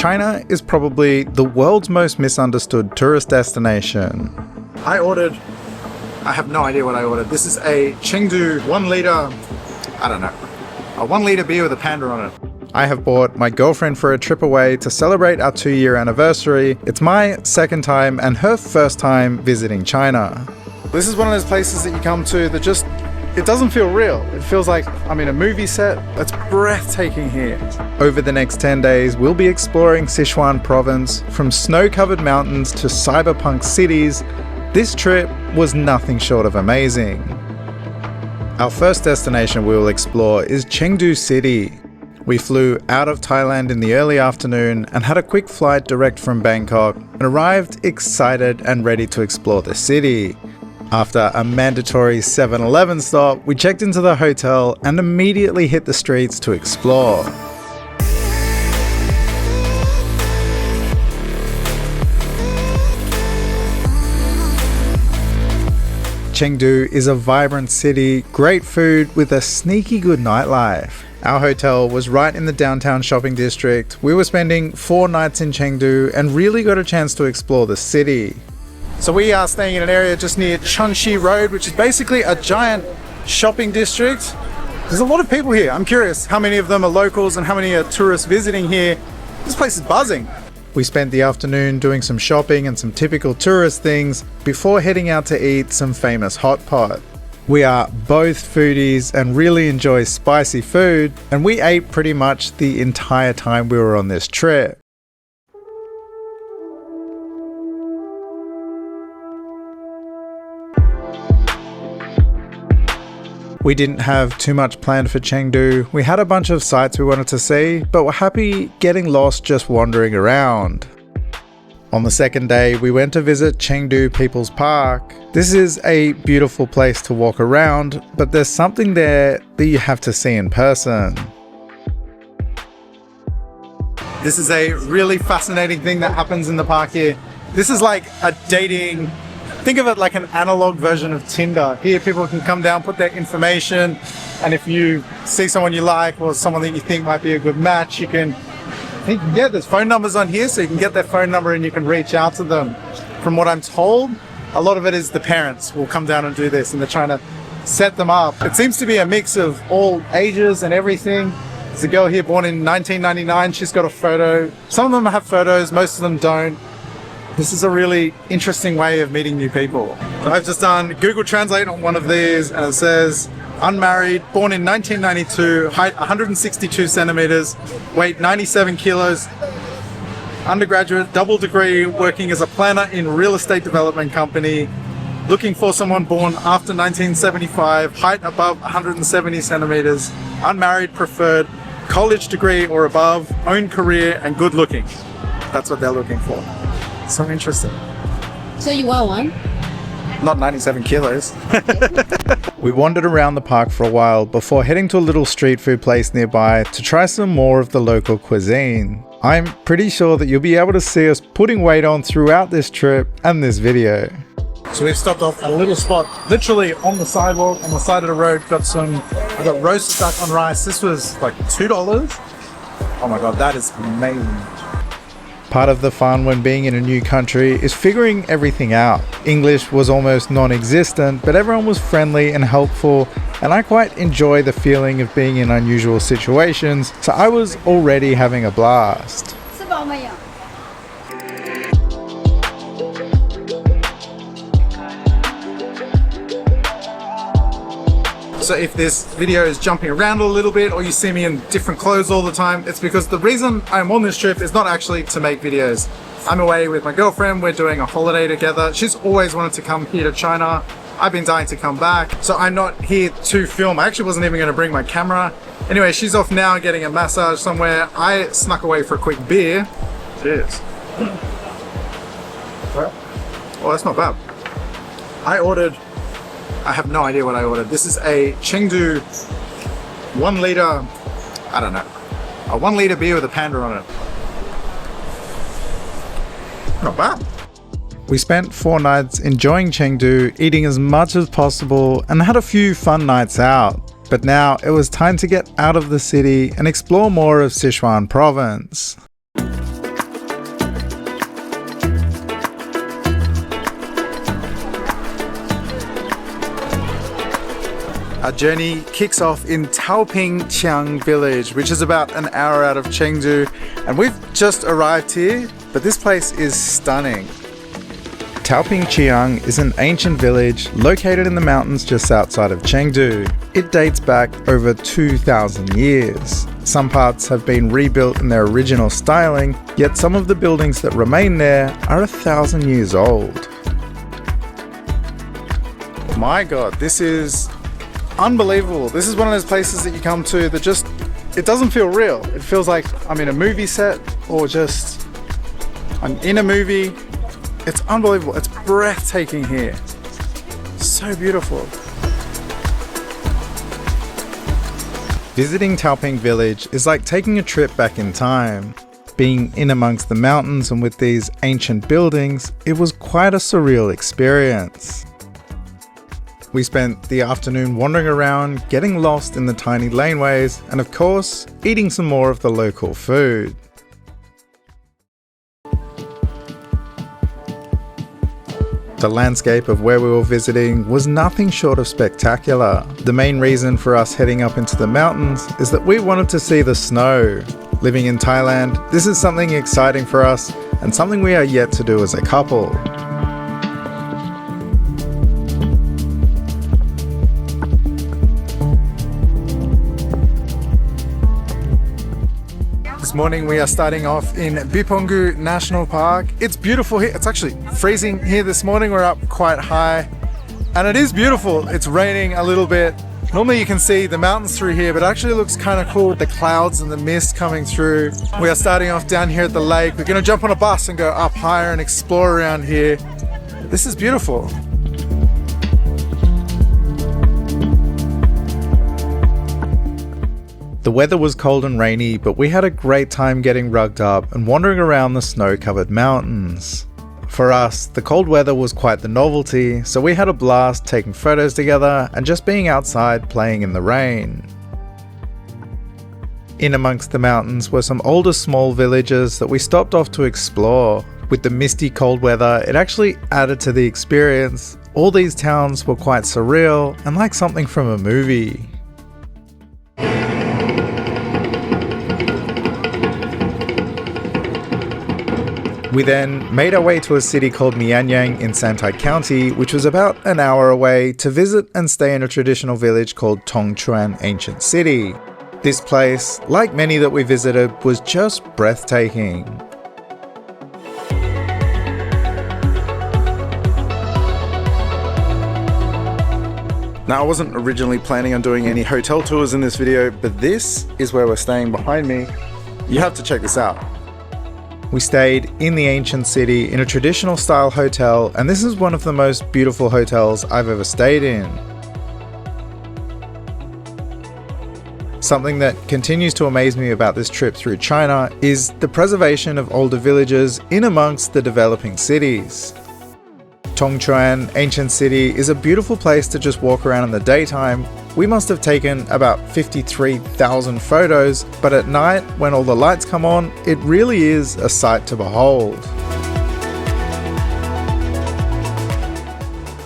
China is probably the world's most misunderstood tourist destination. I have no idea what I ordered. This is a Chengdu 1 litre, I don't know, a 1 litre beer with a panda on it. I have bought my girlfriend for a trip away to celebrate our 2-year anniversary. It's my second time and her first time visiting China. This is one of those places that you come to that just, it doesn't feel real. It feels like I'm in a movie set. It's breathtaking here. Over the next 10 days, we'll be exploring Sichuan Province, from snow-covered mountains to cyberpunk cities. This trip was nothing short of amazing. Our first destination we will explore is Chengdu City. We flew out of Thailand in the early afternoon and had a quick flight direct from Bangkok and arrived excited and ready to explore the city. After a mandatory 7-Eleven stop, we checked into the hotel and immediately hit the streets to explore. Chengdu is a vibrant city, great food with a sneaky good nightlife. Our hotel was right in the downtown shopping district. We were spending 4 nights in Chengdu and really got a chance to explore the city. So we are staying in an area just near Chongqing Road, which is basically a giant shopping district. There's a lot of people here. I'm curious how many of them are locals and how many are tourists visiting here. This place is buzzing. We spent the afternoon doing some shopping and some typical tourist things before heading out to eat some famous hot pot. We are both foodies and really enjoy spicy food, and we ate pretty much the entire time we were on this trip. We didn't have too much planned for Chengdu. We had a bunch of sites we wanted to see, but were happy getting lost just wandering around. On the second day, we went to visit Chengdu People's Park. This is a beautiful place to walk around, but there's something there that you have to see in person. This is a really fascinating thing that happens in the park here. This is like a dating, think of it like an analog version of Tinder. Here people can come down, put their information, and if you see someone you like or someone that you think might be a good match, you can there's phone numbers on here, so you can get their phone number and you can reach out to them. From what I'm told, a lot of it is the parents will come down and do this and they're trying to set them up. It seems to be a mix of all ages and everything. There's a girl here born in 1999, she's got a photo. Some of them have photos, most of them don't. This is a really interesting way of meeting new people. So I've just done Google Translate on one of these and it says, unmarried, born in 1992, height 162 centimeters, weight 97 kilos, undergraduate, double degree, working as a planner in real estate development company, looking for someone born after 1975, height above 170 centimeters, unmarried, preferred, college degree or above, own career, and good looking. That's what they're looking for. So interesting. So you want one? Not 97 kilos. We wandered around the park for a while before heading to a little street food place nearby to try some more of the local cuisine. I'm pretty sure that you'll be able to see us putting weight on throughout this trip and this video. So we've stopped off at a little spot, literally on the sidewalk, on the side of the road. I got roast duck on rice. This was like $2. Oh my God, that is amazing. Part of the fun when being in a new country is figuring everything out. English was almost non-existent, but everyone was friendly and helpful, and I quite enjoy the feeling of being in unusual situations, so I was already having a blast. So if this video is jumping around a little bit or you see me in different clothes all the time, it's because the reason I'm on this trip is not actually to make videos. I'm away with my girlfriend, we're doing a holiday together. She's always wanted to come here to China. I've been dying to come back, so I'm not here to film. I actually wasn't even going to bring my camera. Anyway, she's off now getting a massage somewhere. I snuck away for a quick beer. Cheers. Oh, that's not bad. I have no idea what I ordered. This is a Chengdu 1 litre, I don't know, a 1 litre beer with a panda on it. Not bad. We spent 4 nights enjoying Chengdu, eating as much as possible, and had a few fun nights out. But now it was time to get out of the city and explore more of Sichuan Province. Our journey kicks off in Taiping village, which is about an hour out of Chengdu, and we've just arrived here, but this place is stunning. Taiping is an ancient village located in the mountains just outside of Chengdu. It dates back over 2,000 years. Some parts have been rebuilt in their original styling, yet some of the buildings that remain there are 1,000 years old. My God, this is unbelievable. This is one of those places that you come to that just, it doesn't feel real. It feels like I'm in a movie set or just I'm in a movie. It's unbelievable. It's breathtaking here. So beautiful. Visiting Taiping village is like taking a trip back in time. Being in amongst the mountains and with these ancient buildings, it was quite a surreal experience. We spent the afternoon wandering around, getting lost in the tiny laneways, and of course, eating some more of the local food. The landscape of where we were visiting was nothing short of spectacular. The main reason for us heading up into the mountains is that we wanted to see the snow. Living in Thailand, this is something exciting for us and something we are yet to do as a couple. This morning we are starting off in Bipongu National Park. It's beautiful here. It's actually freezing here this morning. We're up quite high and it is beautiful. It's raining a little bit. Normally you can see the mountains through here, but it actually looks kind of cool with the clouds and the mist coming through. We are starting off down here at the lake. We're going to jump on a bus and go up higher and explore around here. This is beautiful. The weather was cold and rainy, but we had a great time getting rugged up and wandering around the snow-covered mountains. For us, the cold weather was quite the novelty, so we had a blast taking photos together and just being outside playing in the rain. In amongst the mountains were some older small villages that we stopped off to explore. With the misty cold weather, it actually added to the experience. All these towns were quite surreal and like something from a movie. We then made our way to a city called Mianyang in Santai County, which was about an hour away, to visit and stay in a traditional village called Tongchuan Ancient City. This place, like many that we visited, was just breathtaking. Now, I wasn't originally planning on doing any hotel tours in this video, but this is where we're staying behind me. You have to check this out. We stayed in the ancient city in a traditional style hotel, and this is one of the most beautiful hotels I've ever stayed in. Something that continues to amaze me about this trip through China is the preservation of older villages in amongst the developing cities. Tongchuan Ancient City is a beautiful place to just walk around in the daytime. We must have taken about 53,000 photos, but at night, when all the lights come on, it really is a sight to behold.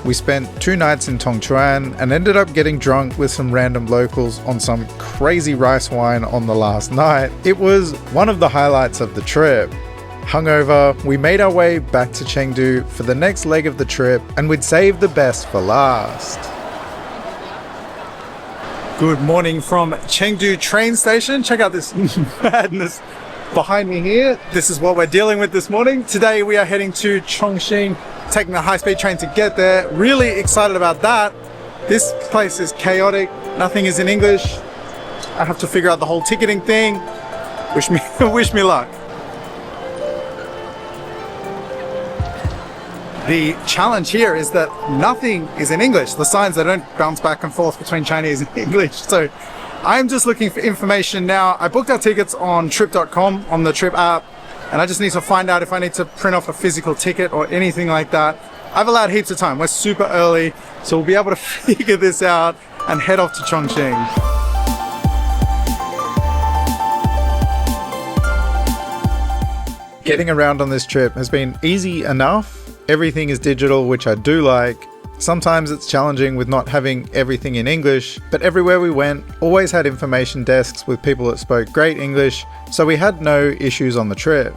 We spent 2 nights in Tongchuan and ended up getting drunk with some random locals on some crazy rice wine on the last night. It was one of the highlights of the trip. Hungover, we made our way back to Chengdu for the next leg of the trip, and we'd saved the best for last. Good morning from Chengdu train station. Check out this madness behind me here. This is what we're dealing with this morning. Today we are heading to Chongqing, taking the high-speed train to get there. Really excited about that. This place is chaotic. Nothing is in English. I have to figure out the whole ticketing thing. Wish me luck. The challenge here is that nothing is in English. The signs, they don't bounce back and forth between Chinese and English. So I'm just looking for information now. I booked our tickets on trip.com on the trip app, and I just need to find out if I need to print off a physical ticket or anything like that. I've allowed heaps of time. We're super early, so we'll be able to figure this out and head off to Chongqing. Getting around on this trip has been easy enough. Everything is digital, which I do like. Sometimes it's challenging with not having everything in English, but everywhere we went always had information desks with people that spoke great English, so we had no issues on the trip.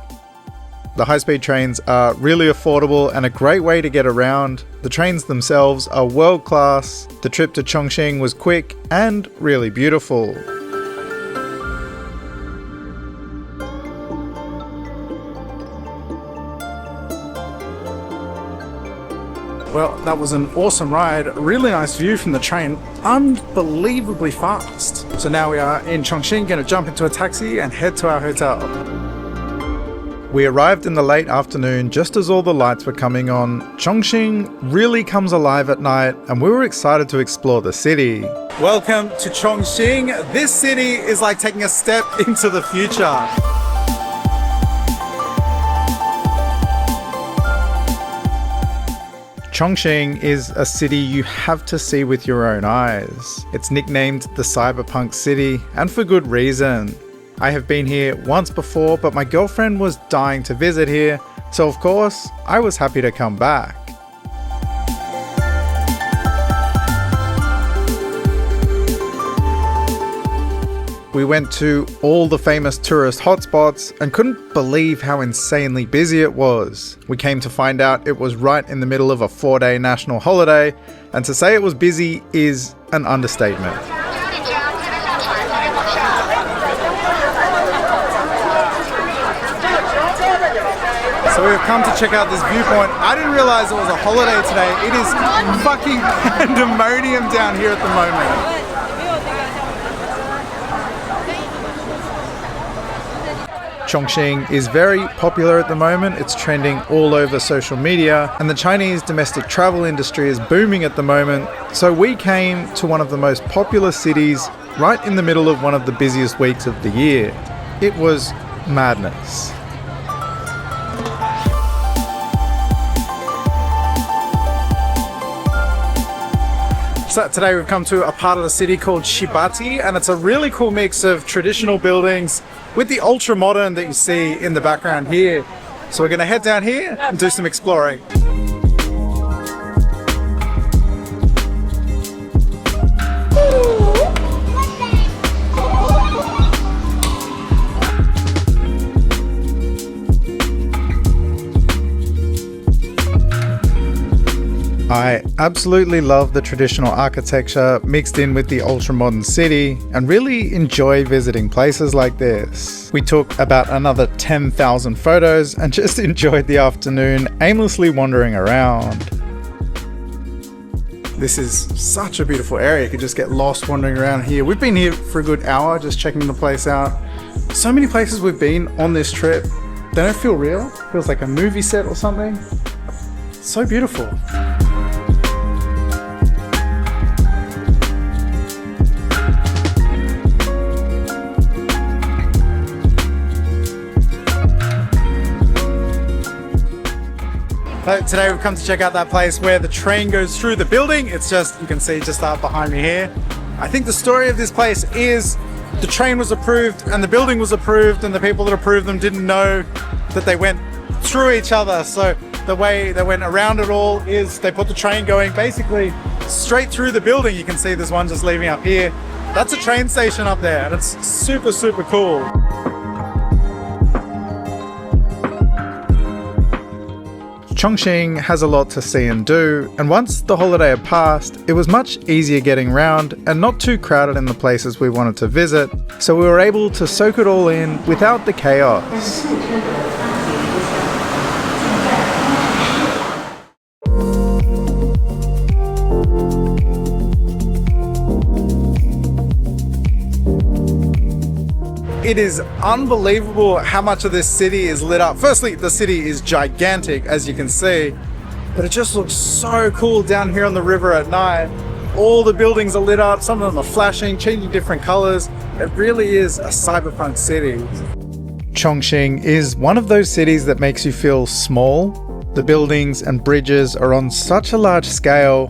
The high-speed trains are really affordable and a great way to get around. The trains themselves are world-class. The trip to Chongqing was quick and really beautiful. Well, that was an awesome ride. Really nice view from the train. Unbelievably fast. So now we are in Chongqing, gonna jump into a taxi and head to our hotel. We arrived in the late afternoon just as all the lights were coming on. Chongqing really comes alive at night and we were excited to explore the city. Welcome to Chongqing. This city is like taking a step into the future. Chongqing is a city you have to see with your own eyes. It's nicknamed the Cyberpunk city, and for good reason. I have been here once before, but my girlfriend was dying to visit here, so of course, I was happy to come back. We went to all the famous tourist hotspots and couldn't believe how insanely busy it was. We came to find out it was right in the middle of a 4-day national holiday, and to say it was busy is an understatement. So we've come to check out this viewpoint. I didn't realize it was a holiday today. It is fucking pandemonium down here at the moment. Chongqing is very popular at the moment. It's trending all over social media, and the Chinese domestic travel industry is booming at the moment. So we came to one of the most popular cities right in the middle of one of the busiest weeks of the year. It was madness. So today we've come to a part of the city called Shibati, and it's a really cool mix of traditional buildings with the ultra modern that you see in the background here. So we're going to head down here and do some exploring. I absolutely love the traditional architecture mixed in with the ultra-modern city and really enjoy visiting places like this. We took about another 10,000 photos and just enjoyed the afternoon aimlessly wandering around. This is such a beautiful area. You could just get lost wandering around here. We've been here for a good hour just checking the place out. So many places we've been on this trip, they don't feel real. It feels like a movie set or something. So beautiful. Today we've come to check out that place where the train goes through the building. It's just, you can see just up behind me here. I think the story of this place is the train was approved and the building was approved, and the people that approved them didn't know that they went through each other. So the way they went around it all is they put the train going basically straight through the building. You can see there's one just leaving up here. That's a train station up there, and it's super, super cool. Chongqing has a lot to see and do, and once the holiday had passed, it was much easier getting around and not too crowded in the places we wanted to visit, so we were able to soak it all in without the chaos. It is unbelievable how much of this city is lit up. Firstly, the city is gigantic, as you can see, but it just looks so cool down here on the river at night. All the buildings are lit up, some of them are flashing, changing different colors. It really is a cyberpunk city. Chongqing is one of those cities that makes you feel small. The buildings and bridges are on such a large scale,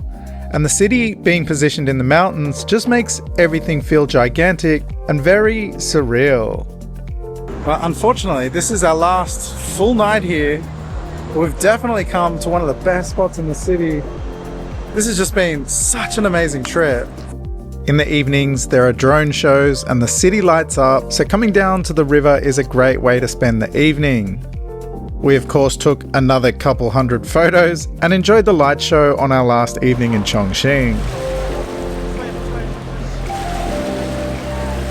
and the city being positioned in the mountains just makes everything feel gigantic and very surreal. But unfortunately, this is our last full night here. We've definitely come to one of the best spots in the city. This has just been such an amazing trip. In the evenings, there are drone shows and the city lights up, so coming down to the river is a great way to spend the evening. We of course took another couple hundred photos and enjoyed the light show on our last evening in Chongqing.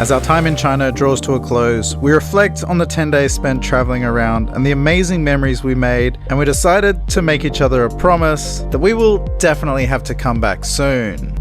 As our time in China draws to a close, we reflect on the 10 days spent traveling around and the amazing memories we made, and we decided to make each other a promise that we will definitely have to come back soon.